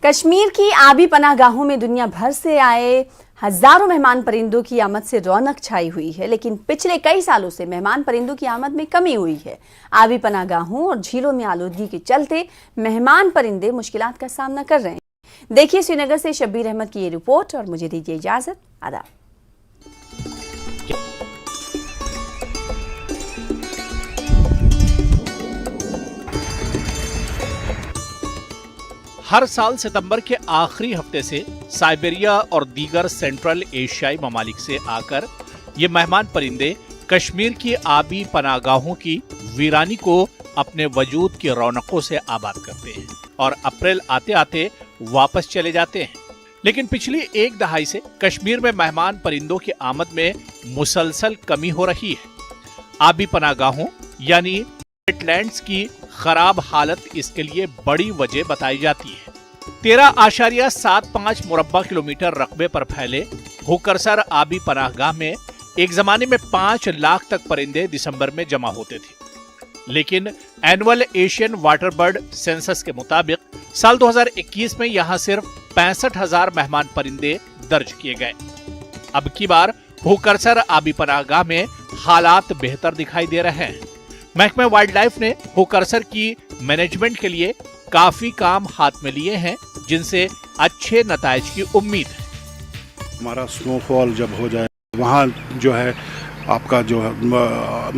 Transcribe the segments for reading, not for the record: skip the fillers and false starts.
कश्मीर की आबी पनाहगाहों में दुनिया भर से आए हजारों मेहमान परिंदों की आमद से रौनक छाई हुई है, लेकिन पिछले कई सालों से मेहमान परिंदों की आमद में कमी हुई है। आबी पनाहगाहों और झीलों में आलूदगी के चलते मेहमान परिंदे मुश्किलात का सामना कर रहे हैं। देखिए श्रीनगर से शब्बीर अहमद की ये रिपोर्ट और मुझे दीजिए इजाजत। आदाब। हर साल सितंबर के आखिरी हफ्ते से साइबेरिया और दीगर सेंट्रल एशियाई ममालिक से आकर ये मेहमान परिंदे कश्मीर की आबी पनाहगाहों की वीरानी को अपने वजूद की रौनकों से आबाद करते हैं और अप्रैल आते आते वापस चले जाते हैं। लेकिन पिछली एक दहाई से कश्मीर में मेहमान परिंदों की आमद में मुसलसल कमी हो रही है। आबी पनाहगाहों यानी वेटलैंड्स की खराब हालत इसके लिए बड़ी वजह बताई जाती है। 13.75 मुरब्बा किलोमीटर रकबे पर फैले हुकरसर आबी पनाहगाह में एक जमाने में 5 लाख तक परिंदे दिसंबर में जमा होते थे, लेकिन annual Asian water bird census के मुताबिक साल 2021 में यहां सिर्फ 65,000 मेहमान परिंदे दर्ज किए गए। अब की बार हुकरसर आबी पनाहगाह में हालात बेहतर दिखाई दे रहे हैं। महकमा वाइल्ड लाइफ ने हुकरसर की मैनेजमेंट के लिए काफी काम हाथ में लिए हैं, जिनसे अच्छे नताइज की उम्मीद है। हमारा स्नोफॉल जब हो जाए, वहाँ जो है आपका जो है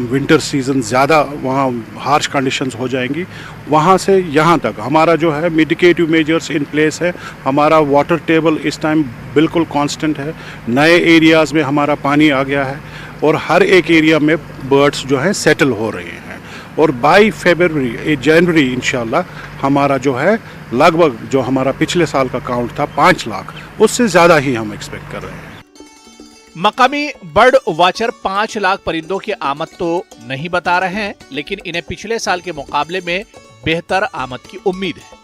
विंटर सीजन ज़्यादा वहाँ हार्श कंडीशंस हो जाएंगी, वहाँ से यहाँ तक हमारा जो है मिटिगेटिव मेजर्स इन प्लेस है। हमारा वाटर टेबल इस टाइम बिल्कुल कांस्टेंट है। नए एरियाज़ में हमारा पानी आ गया है और हर एक एरिया में बर्ड्स जो हैं सेटल हो रहे हैं और बाई जनवरी इंशाल्लाह हमारा जो है लगभग जो हमारा पिछले साल का काउंट था 5 लाख, उससे ज़्यादा ही हम एक्सपेक्ट कर रहे हैं। मकामी बर्ड वाचर 5 लाख परिंदों की आमद तो नहीं बता रहे हैं, लेकिन इन्हें पिछले साल के मुकाबले में बेहतर आमद की उम्मीद है।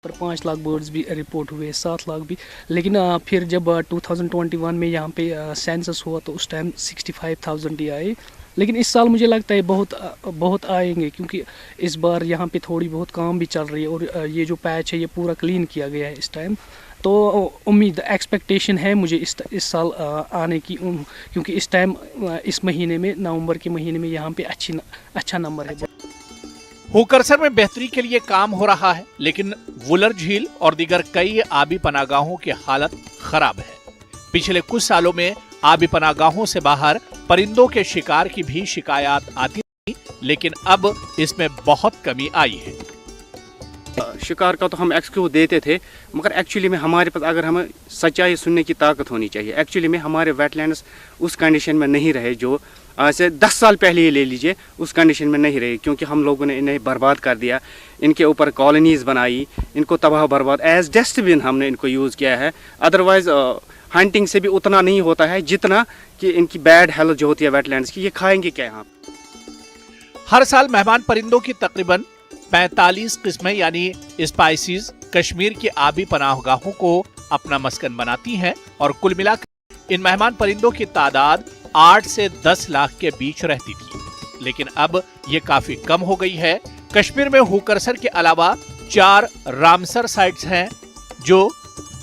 पर 5 लाख बर्ड्स भी रिपोर्ट हुए, 7 लाख भी, लेकिन फिर जब 2021 में यहाँ पे सेंसस हुआ तो उस टाइम 65,000 ही आए। लेकिन इस साल मुझे लगता है बहुत आएंगे, क्योंकि इस बार यहाँ पे थोड़ी बहुत काम भी चल रही है और ये जो पैच है ये पूरा क्लीन किया गया है इस टाइम। तो उम्मीद एक्सपेक्टेशन है मुझे इस साल आने की, क्योंकि इस टाइम इस महीने में नवंबर के महीने में यहाँ पे अच्छा नंबर है। हुकरसर में बेहतरी के लिए काम हो रहा है, लेकिन वुलर झील और दीगर कई आबी पनाहगाहों की हालत खराब है। पिछले कुछ सालों में आबी पनाहगाहों से बाहर परिंदों के शिकार की भी शिकायत आती थी, लेकिन अब इसमें बहुत कमी आई है। शिकार का तो हम एक्सक्यूज देते थे, मगर एक्चुअली में हमारे पास अगर हमें सच्चाई सुनने की ताकत होनी चाहिए। एक्चुअली में हमारे वेटलैंड्स उस कंडीशन में नहीं रहे जो आज से 10 साल पहले ही ले लीजिए, उस कंडीशन में नहीं रहे, क्योंकि हम लोगों ने इन्हें बर्बाद कर दिया। इनके ऊपर कॉलोनीज बनाई, इनको तबाह बर्बाद एज डस्टबिन हमने इनको यूज़ किया है। अदरवाइज हंटिंग से भी उतना नहीं होता है जितना कि इनकी बैड हेल्थ जो होती है वेटलैंड्स की, ये खाएंगे क्या यहाँ। हर साल मेहमान परिंदों की तकरीबन 45 किस्में यानी स्पाइसीज कश्मीर की आबी पनाहगाहों को अपना मस्कन बनाती हैं और कुल मिलाकर इन मेहमान परिंदों की तादाद 8 से 10 लाख के बीच रहती थी, लेकिन अब ये काफी कम हो गई है। कश्मीर में हुकरसर के अलावा 4 रामसर साइट्स हैं जो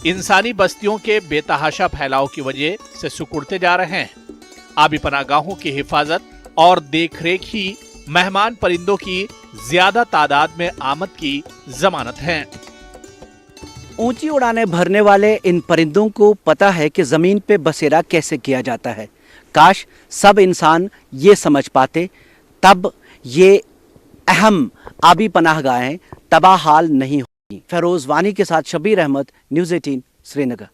इंसानी बस्तियों के बेतहाशा फैलाव की वजह से सिकुड़ते जा रहे हैं। आबी पनाहगाहों की हिफाजत और देखरेख ही मेहमान परिंदों की ज्यादा तादाद में आमद की जमानत है। ऊंची उड़ानें भरने वाले इन परिंदों को पता है कि जमीन पे बसेरा कैसे किया जाता है। काश सब इंसान ये समझ पाते, तब ये अहम आबी पनाहगाहें तबाह हाल नहीं होगी। फेरोज वानी के साथ शब्बीर अहमद, न्यूज़ 18 श्रीनगर।